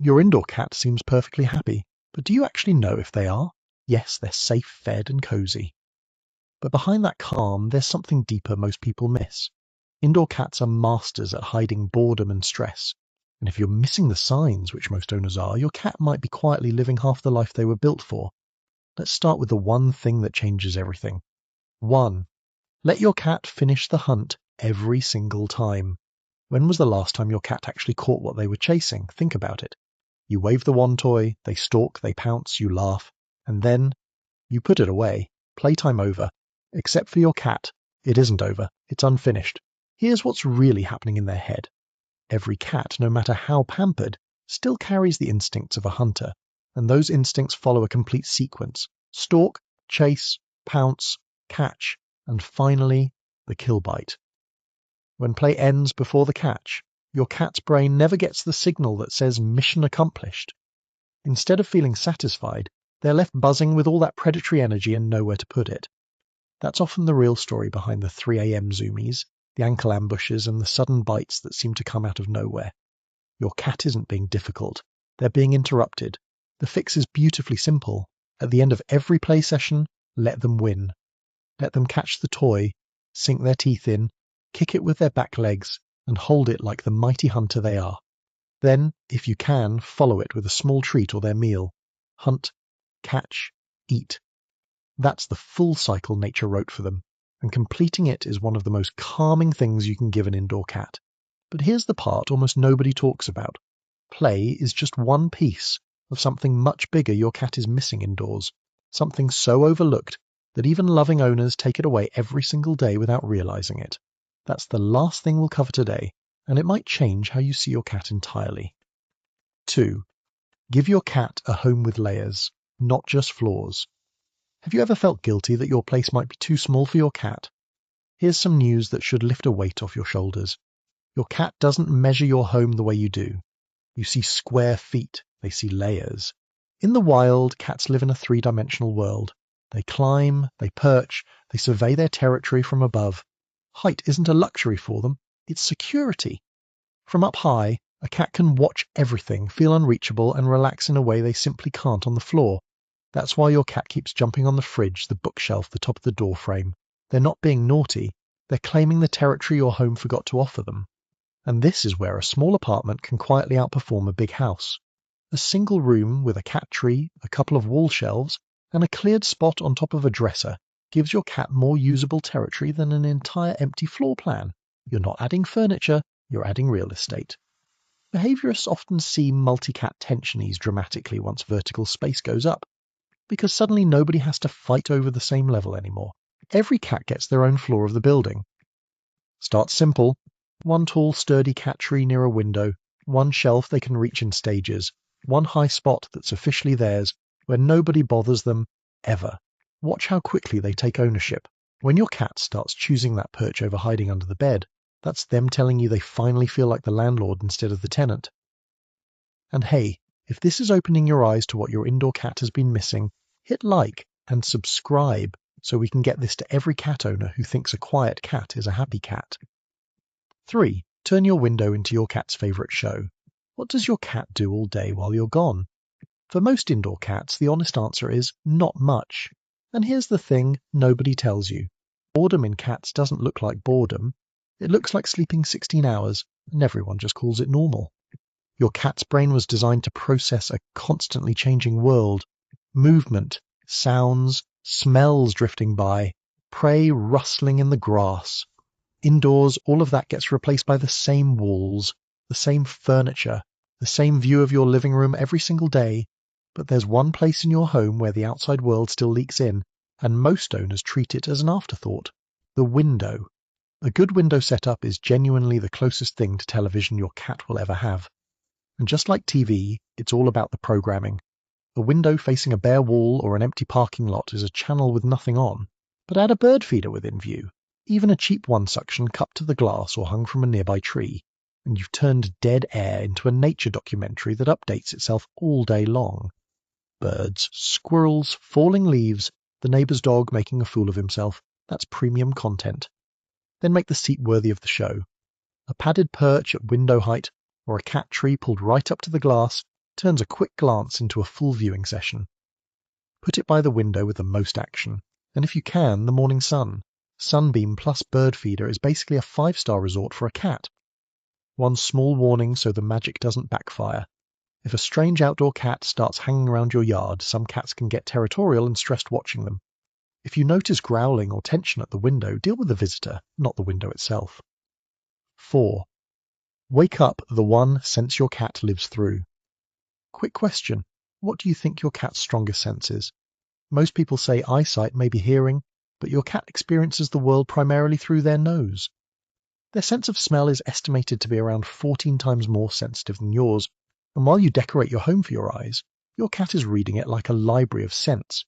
Your indoor cat seems perfectly happy, but do you actually know if they are? Yes, they're safe, fed and cozy. But behind that calm, there's something deeper most people miss. Indoor cats are masters at hiding boredom and stress. And if you're missing the signs, which most owners are, your cat might be quietly living half the life they were built for. Let's start with the one thing that changes everything. 1. Let your cat finish the hunt every single time. When was the last time your cat actually caught what they were chasing? Think about it. You wave the wand toy, they stalk, they pounce, you laugh, and then you put it away. Playtime over. Except for your cat, it isn't over. It's unfinished. Here's what's really happening in their head. Every cat, no matter how pampered, still carries the instincts of a hunter, and those instincts follow a complete sequence. Stalk, chase, pounce, catch, and finally, the kill bite. When play ends before the catch, your cat's brain never gets the signal that says mission accomplished. Instead of feeling satisfied, they're left buzzing with all that predatory energy and nowhere to put it. That's often the real story behind the 3 a.m. zoomies, the ankle ambushes, and the sudden bites that seem to come out of nowhere. Your cat isn't being difficult. They're being interrupted. The fix is beautifully simple. At the end of every play session, let them win. Let them catch the toy, sink their teeth in, kick it with their back legs, and hold it like the mighty hunter they are. Then, if you can, follow it with a small treat or their meal. Hunt, catch, eat. That's the full cycle nature wrote for them, and completing it is one of the most calming things you can give an indoor cat. But here's the part almost nobody talks about. Play is just one piece of something much bigger your cat is missing indoors, something so overlooked that even loving owners take it away every single day without realizing it. That's the last thing we'll cover today, and it might change how you see your cat entirely. 2. Give your cat a home with layers, not just floors. Have you ever felt guilty that your place might be too small for your cat? Here's some news that should lift a weight off your shoulders. Your cat doesn't measure your home the way you do. You see square feet, they see layers. In the wild, cats live in a 3-dimensional world. They climb, they perch, they survey their territory from above. Height isn't a luxury for them, it's security. From up high, a cat can watch everything, feel unreachable, and relax in a way they simply can't on the floor. That's why your cat keeps jumping on the fridge, the bookshelf, the top of the door frame. They're not being naughty, they're claiming the territory your home forgot to offer them. And this is where a small apartment can quietly outperform a big house. A single room with a cat tree, a couple of wall shelves, and a cleared spot on top of a dresser gives your cat more usable territory than an entire empty floor plan. You're not adding furniture, you're adding real estate. Behaviorists often see multi-cat tension ease dramatically once vertical space goes up, because suddenly nobody has to fight over the same level anymore. Every cat gets their own floor of the building. Start simple. One tall, sturdy cat tree near a window, one shelf they can reach in stages, one high spot that's officially theirs, where nobody bothers them, ever. Watch how quickly they take ownership. When your cat starts choosing that perch over hiding under the bed, that's them telling you they finally feel like the landlord instead of the tenant. And hey, if this is opening your eyes to what your indoor cat has been missing, hit like and subscribe so we can get this to every cat owner who thinks a quiet cat is a happy cat. 3. Turn your window into your cat's favourite show. What does your cat do all day while you're gone? For most indoor cats, the honest answer is not much. And here's the thing nobody tells you. Boredom in cats doesn't look like boredom. It looks like sleeping 16 hours, and everyone just calls it normal. Your cat's brain was designed to process a constantly changing world. Movement, sounds, smells drifting by, prey rustling in the grass. Indoors, all of that gets replaced by the same walls, the same furniture, the same view of your living room every single day, but there's one place in your home where the outside world still leaks in, and most owners treat it as an afterthought. The window. A good window setup is genuinely the closest thing to television your cat will ever have. And just like TV, it's all about the programming. A window facing a bare wall or an empty parking lot is a channel with nothing on, but add a bird feeder within view. Even a cheap one suction cupped to the glass or hung from a nearby tree, and you've turned dead air into a nature documentary that updates itself all day long. Birds, squirrels, falling leaves, the neighbour's dog making a fool of himself, that's premium content. Then make the seat worthy of the show. A padded perch at window height, or a cat tree pulled right up to the glass, turns a quick glance into a full viewing session. Put it by the window with the most action, and if you can, the morning sun. Sunbeam plus bird feeder is basically a 5-star resort for a cat. One small warning so the magic doesn't backfire. If a strange outdoor cat starts hanging around your yard, some cats can get territorial and stressed watching them. If you notice growling or tension at the window, deal with the visitor, not the window itself. 4. Wake up the one sense your cat lives through. Quick question. What do you think your cat's strongest sense is? Most people say eyesight, maybe hearing, but your cat experiences the world primarily through their nose. Their sense of smell is estimated to be around 14 times more sensitive than yours, and while you decorate your home for your eyes, your cat is reading it like a library of scents.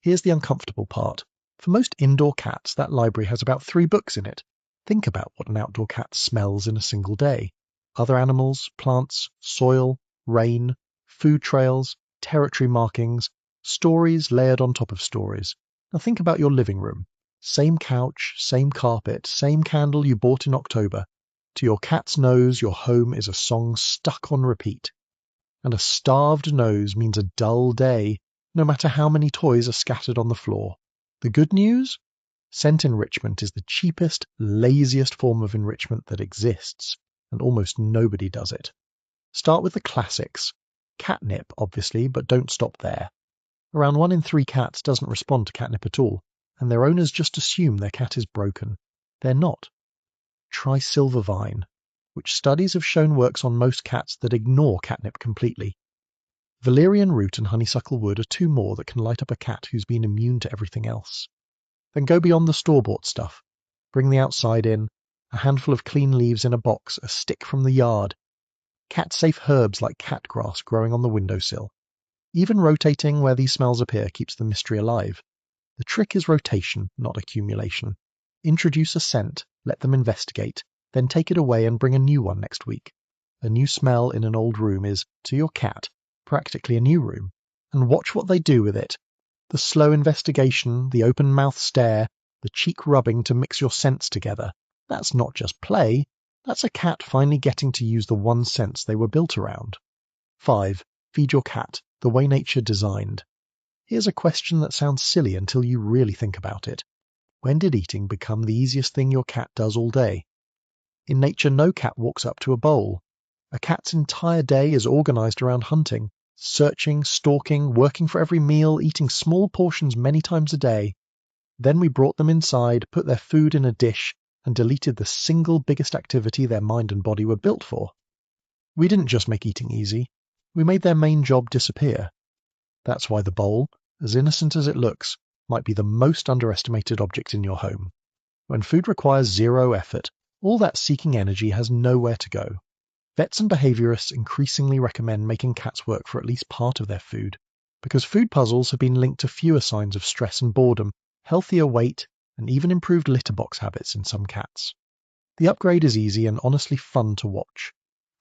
Here's the uncomfortable part. For most indoor cats, that library has about 3 books in it. Think about what an outdoor cat smells in a single day. Other animals, plants, soil, rain, food trails, territory markings, stories layered on top of stories. Now think about your living room. Same couch, same carpet, same candle you bought in October. To your cat's nose, your home is a song stuck on repeat. And a starved nose means a dull day, no matter how many toys are scattered on the floor. The good news? Scent enrichment is the cheapest, laziest form of enrichment that exists, and almost nobody does it. Start with the classics. Catnip, obviously, but don't stop there. Around 1 in 3 cats doesn't respond to catnip at all, and their owners just assume their cat is broken. They're not. Try silver vine, which studies have shown works on most cats that ignore catnip completely. Valerian root and honeysuckle wood are 2 more that can light up a cat who's been immune to everything else. Then go beyond the store-bought stuff. Bring the outside in, a handful of clean leaves in a box, a stick from the yard. Cat-safe herbs like catgrass growing on the windowsill. Even rotating where these smells appear keeps the mystery alive. The trick is rotation, not accumulation. Introduce a scent, let them investigate, then take it away and bring a new one next week. A new smell in an old room is, to your cat, practically a new room. And watch what they do with it. The slow investigation, the open mouth stare, the cheek rubbing to mix your scents together. That's not just play. That's a cat finally getting to use the one sense they were built around. 5. Feed your cat, the way nature designed. Here's a question that sounds silly until you really think about it. When did eating become the easiest thing your cat does all day? In nature, no cat walks up to a bowl. A cat's entire day is organized around hunting, searching, stalking, working for every meal, eating small portions many times a day. Then we brought them inside, put their food in a dish, and deleted the single biggest activity their mind and body were built for. We didn't just make eating easy, we made their main job disappear. That's why the bowl, as innocent as it looks, might be the most underestimated object in your home. When food requires 0 effort, all that seeking energy has nowhere to go. Vets and behaviorists increasingly recommend making cats work for at least part of their food, because food puzzles have been linked to fewer signs of stress and boredom, healthier weight, and even improved litter box habits in some cats. The upgrade is easy and honestly fun to watch.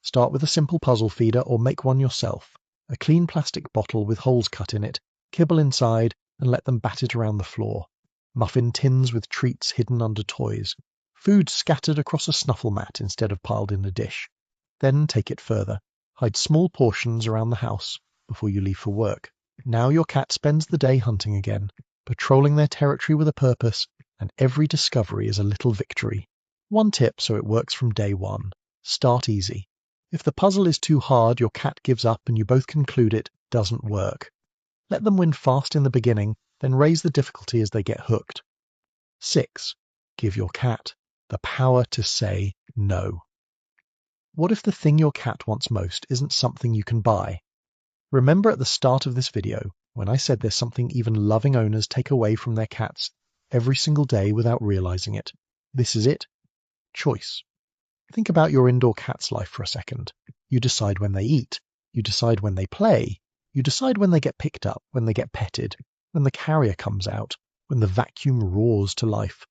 Start with a simple puzzle feeder or make one yourself. A clean plastic bottle with holes cut in it, kibble inside, and let them bat it around the floor. Muffin tins with treats hidden under toys. Food scattered across a snuffle mat instead of piled in a dish. Then take it further. Hide small portions around the house before you leave for work. Now your cat spends the day hunting again, patrolling their territory with a purpose, and every discovery is a little victory. One tip so it works from day 1. Start easy. If the puzzle is too hard, your cat gives up and you both conclude it doesn't work. Let them win fast in the beginning, then raise the difficulty as they get hooked. 6. Give your cat the power to say no. What if the thing your cat wants most isn't something you can buy? Remember at the start of this video, when I said there's something even loving owners take away from their cats every single day without realizing it. This is it. Choice. Think about your indoor cat's life for a second. You decide when they eat. You decide when they play. You decide when they get picked up, when they get petted, when the carrier comes out, when the vacuum roars to life.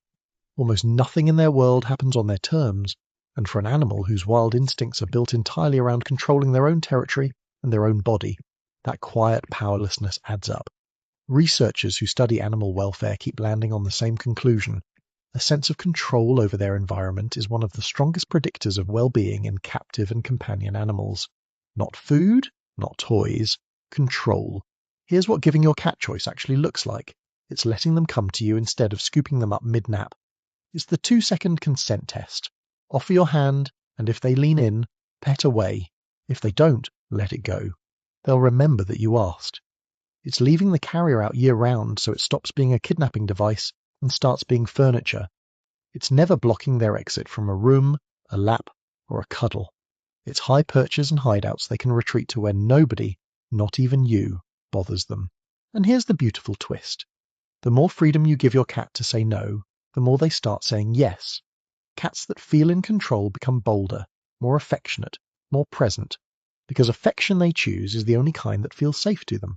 Almost nothing in their world happens on their terms, and for an animal whose wild instincts are built entirely around controlling their own territory and their own body, that quiet powerlessness adds up. Researchers who study animal welfare keep landing on the same conclusion. A sense of control over their environment is one of the strongest predictors of well-being in captive and companion animals. Not food, not toys, control. Here's what giving your cat choice actually looks like. It's letting them come to you instead of scooping them up mid-nap. It's the 2-second consent test. Offer your hand, and if they lean in, pet away. If they don't, let it go. They'll remember that you asked. It's leaving the carrier out year-round so it stops being a kidnapping device and starts being furniture. It's never blocking their exit from a room, a lap, or a cuddle. It's high perches and hideouts they can retreat to when nobody, not even you, bothers them. And here's the beautiful twist. The more freedom you give your cat to say no, the more they start saying yes. Cats that feel in control become bolder, more affectionate, more present, because affection they choose is the only kind that feels safe to them.